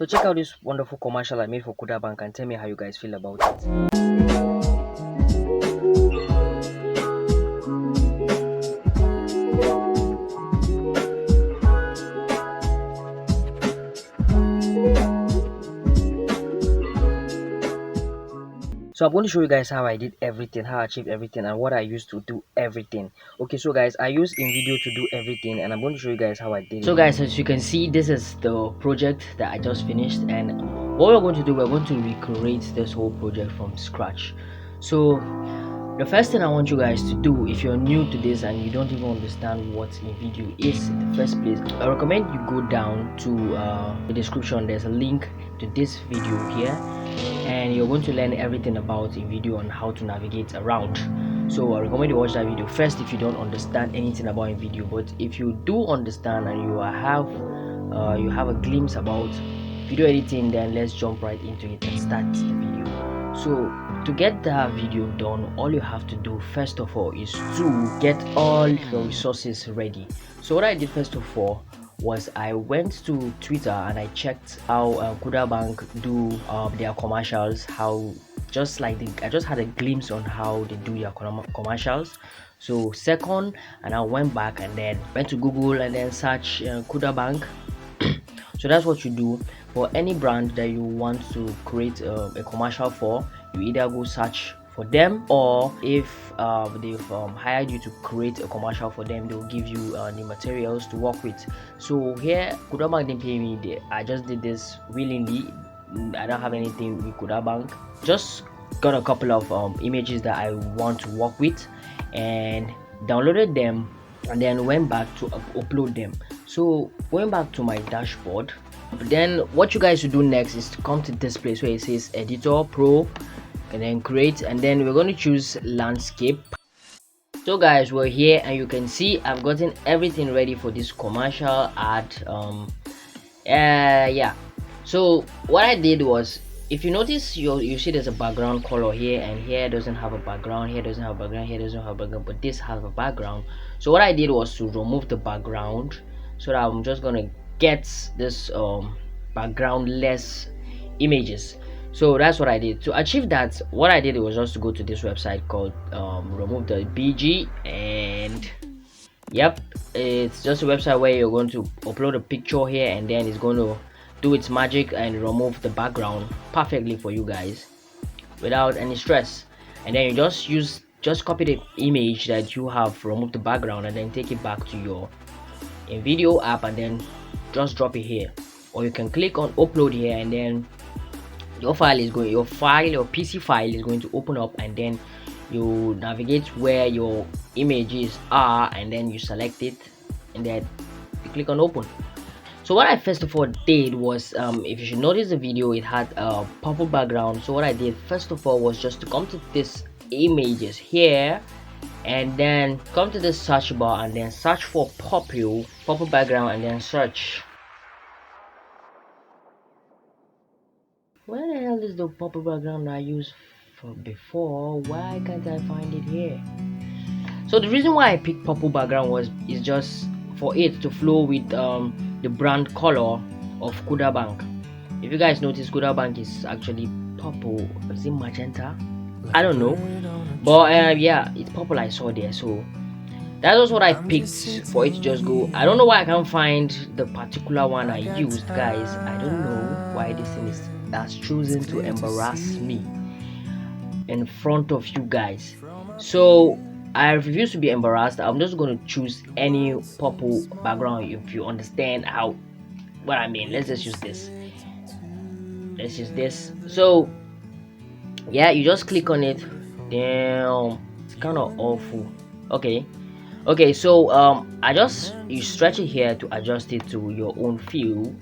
So check out this wonderful commercial I made for Kuda Bank and tell me how you guys feel about it. So I'm going to show you guys how I did everything, how I achieved everything, and what I used to do everything. Okay, so guys, I use InVideo to do everything, and I'm going to show you guys how I did it. So guys, as you can see, this is the project that I just finished, and what we're going to do, we're going to recreate this whole project from scratch. So the first thing I want you guys to do, if you're new to this and you don't even understand what InVideo is in the first place, I recommend you go down to the description. There's a link to this video here, and you're going to learn everything about InVideo on how to navigate around. So I recommend you watch that video first if you don't understand anything about InVideo. But if you do understand and you have a glimpse about video editing, then let's jump right into it and start the video. So to get that video done, all you have to do first of all is to get all your resources ready. So what I did first of all was I went to Twitter and I checked how Kuda Bank do their commercials, how I just had a glimpse on how they do their commercials. So second, and I went back and then went to Google and then search Kuda Bank. So that's what you do for any brand that you want to create a commercial for. You either go search for them, or if they've hired you to create a commercial for them, they'll give you the materials to work with. So here Kuda Bank didn't pay me. I just did this willingly. I don't have anything with Kuda Bank, just got a couple of images that I want to work with and downloaded them and then went back to upload them. So going back to my dashboard, then what you guys should do next is to come to this place where it says editor pro and then create, and then we're going to choose landscape. So guys, we're here and you can see I've gotten everything ready for this commercial ad. Yeah, so what I did was, if you notice, you see there's a background color here, and here doesn't have a background, here doesn't have a background, here doesn't have a background, but this has a background. So what I did was to remove the background, so that I'm just gonna get this background-less images. So that's what I did. To achieve that, what I did was just to go to this website called remove the BG, and yep, it's just a website where you're going to upload a picture here, and then it's going to do its magic and remove the background perfectly for you guys without any stress. And then you just copy the image that you have removed the background and then take it back to your InVideo app and then just drop it here, or you can click on upload here, and then your PC file is going to open up, and then you navigate where your images are, and then you select it and then you click on open. So what I first of all did was, if you should notice the video, it had a purple background. So what I did first of all was just to come to this images here, and then come to the search bar and then search for purple background, and then search. Where the hell is the purple background I used for before? Why can't I find it here? So the reason why I picked purple background is just for it to flow with the brand color of Kuda Bank. If you guys notice, Kuda Bank is actually purple. Is it magenta? I don't know, but yeah, it's purple. I saw there, so that was what I picked for it to just go. I don't know why I can't find the particular one I used, guys. I don't know why this thing that's chosen to embarrass me in front of you guys. So I refuse to be embarrassed. I'm just going to choose any purple background, if you understand what I mean. Let's just use this. So yeah, you just click on it. Damn, it's kind of awful. Okay, so you stretch it here to adjust it to your own feel.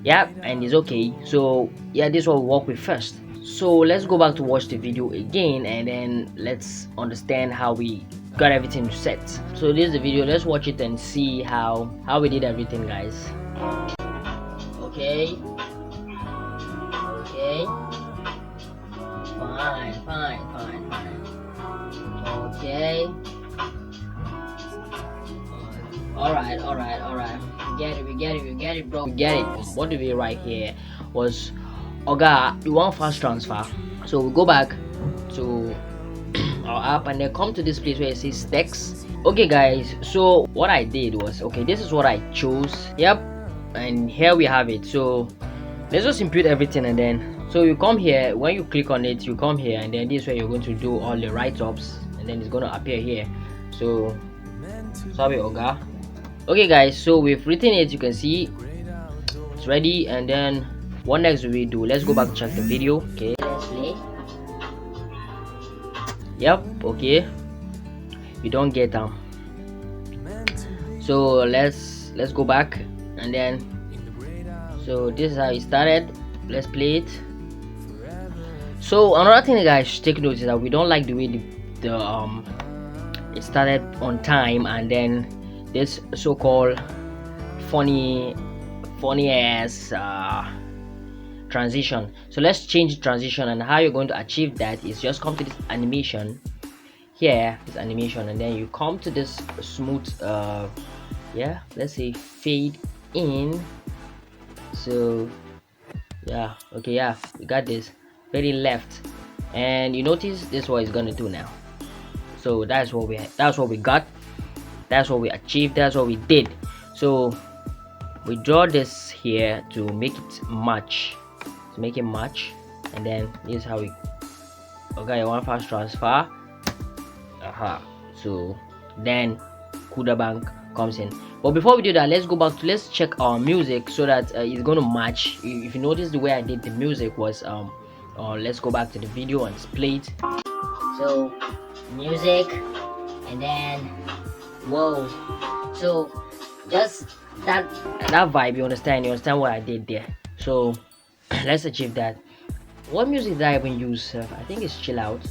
Yeah, and it's okay. So yeah, this will work with first. So let's go back to watch the video again, and then let's understand how we got everything set. So this is the video. Let's watch it and see how we did everything, guys. Okay, fine. Okay, all right. We get it, bro. We get it. What do we write here? was, Oga, you want fast transfer. So we go back to our app and then come to this place where it says text. Okay guys, so what I did was, okay, this is what I chose. Yep, and here we have it. So let's just input everything, and then so you come here. When you click on it, you come here, and then this is where you're going to do all the write-ups, and then it's going to appear here. So sorry Oga. Okay guys, so we've written it. You can see it's ready, and then what next do we do? Let's go back to check the video. Okay, let's play. Yep, okay, you don't get them. So let's go back, and then so this is how it started. Let's play it. So another thing guys, take note is that we don't like the way the it started on time, and then this so-called funny ass transition. So let's change the transition, and how you're going to achieve that is just come to this animation here, this animation, and then you come to this smooth yeah, let's say fade in. So yeah, okay, yeah, we got this very left, and you notice this is what it's gonna do now. So that's what we got, that's what we achieved, that's what we did. So we draw this here to make it match, and then this is how we, okay, you want fast transfer. So then Kuda Bank comes in. But before we do that, let's go back to, let's check our music so that it's going to match. If you notice, the way I did the music was let's go back to the video and play it. So music, and then whoa, so just that vibe, you understand what I did there. So let's achieve that. What music did I even use? I think it's chill out.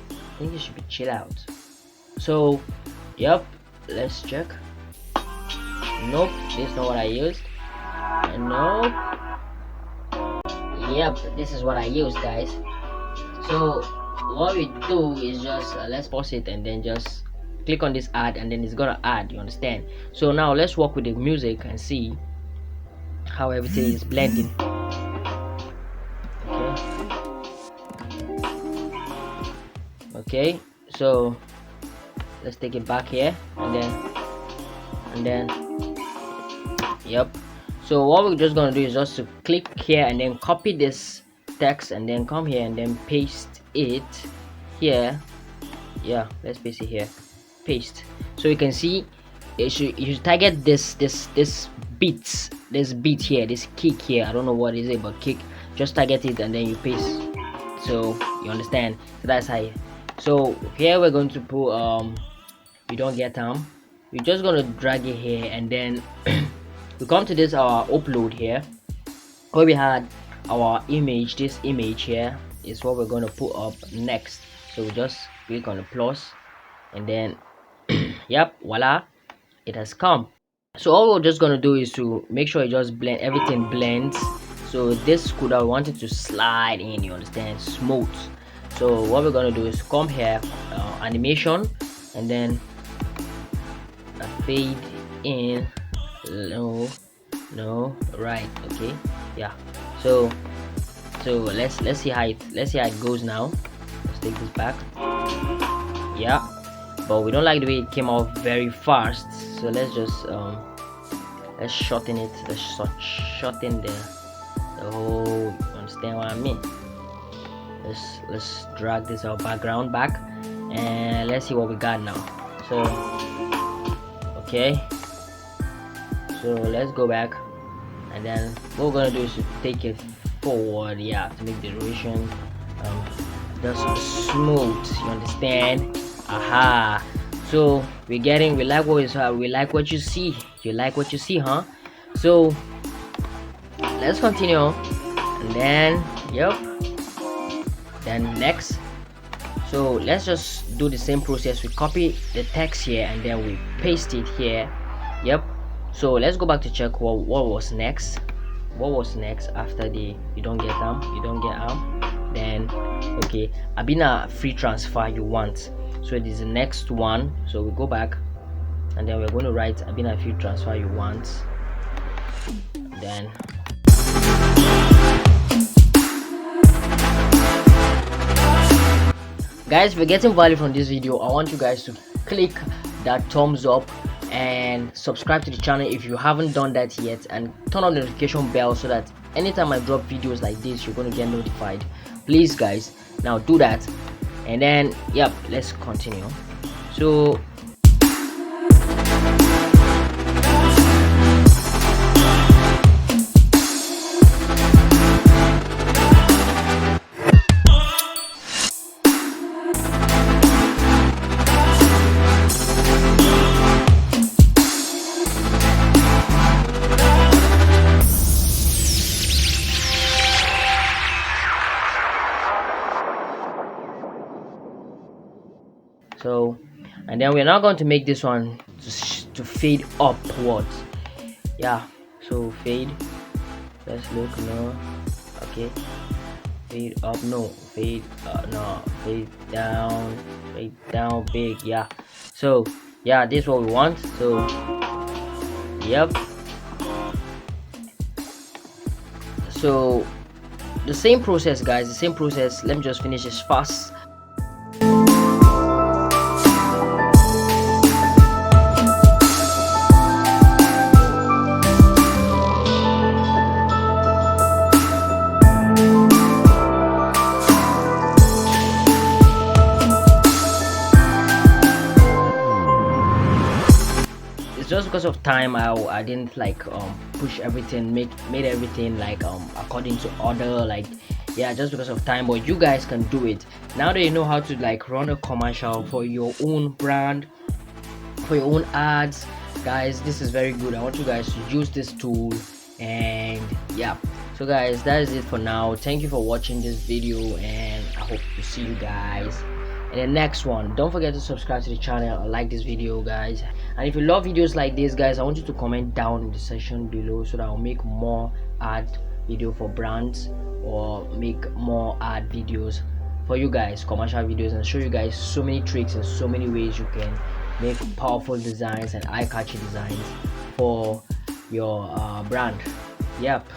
I think it should be chill out. So yep, let's check. Nope, this is not what I used. Nope. Yep, this is what I used, guys. So what we do is just let's pause it, and then just click on this add, and then it's gonna add, you understand. So now let's work with the music and see how everything is blending. Okay, so let's take it back here, and then yep. So what we're just gonna do is just to click here and then copy this text, and then come here and then paste it here. Yeah, let's paste it here, paste. So you can see you should target this beat here, this kick here. I don't know what is it, but kick, just target it and then you paste. So you understand. So that's how so here we're going to put you don't get we're just gonna drag it here, and then we come to this upload here where we had our image. This image here is what we're going to put up next. So we just click on the plus, and then yep, voila, it has come. So all we're just going to do is to make sure it just blend, everything blends. So this Kuda, we want it to slide in, you understand, smooth. So what we're going to do is come here, animation, and then fade in. No, right, okay, yeah. So let's see how it goes now. Let's take this back. Yeah, but we don't like the way it came out very fast, so let's just let's shorten it. Let's shorten the whole, you understand what I mean. Let's drag this our background back, and let's see what we got now. So okay, so let's go back, and then what we're gonna do is to take it forward, yeah, to make the duration just smooth, you understand. Aha, so we like what you see, huh? So let's continue, and then yep, then next. So let's just do the same process. We copy the text here, and then we paste it here. Yep. So let's go back to check what was next. What was next after the you don't get then okay, Abina free transfer you want. So it is the next one. So we go back, and then we're going to write Abina free transfer you want. Then Guys, if you're getting value from this video, I want you guys to click that thumbs up and subscribe to the channel if you haven't done that yet, and turn on the notification bell so that anytime I drop videos like this, you're going to get notified. Please guys, now do that. And then yep, let's continue. So and then we're now going to make this one to fade upwards. Yeah, so fade, let's look. No, okay, fade up, no, fade no, fade down big. Yeah, so yeah, this is what we want. So yep, so the same process guys, the same process. Let me just finish this fast. Just because of time, I didn't like push everything, made everything like according to order, like yeah, just because of time. But you guys can do it now that you know how to like run a commercial for your own brand, for your own ads. Guys, this is very good. I want you guys to use this tool. And yeah, so guys, that is it for now. Thank you for watching this video, and I hope to see you guys in the next one. Don't forget to subscribe to the channel and like this video guys. And if you love videos like this guys, I want you to comment down in the section below so that I'll make more ad video for brands, or make more ad videos for you guys, commercial videos, and show you guys so many tricks and so many ways you can make powerful designs and eye-catchy designs for your brand. Yep.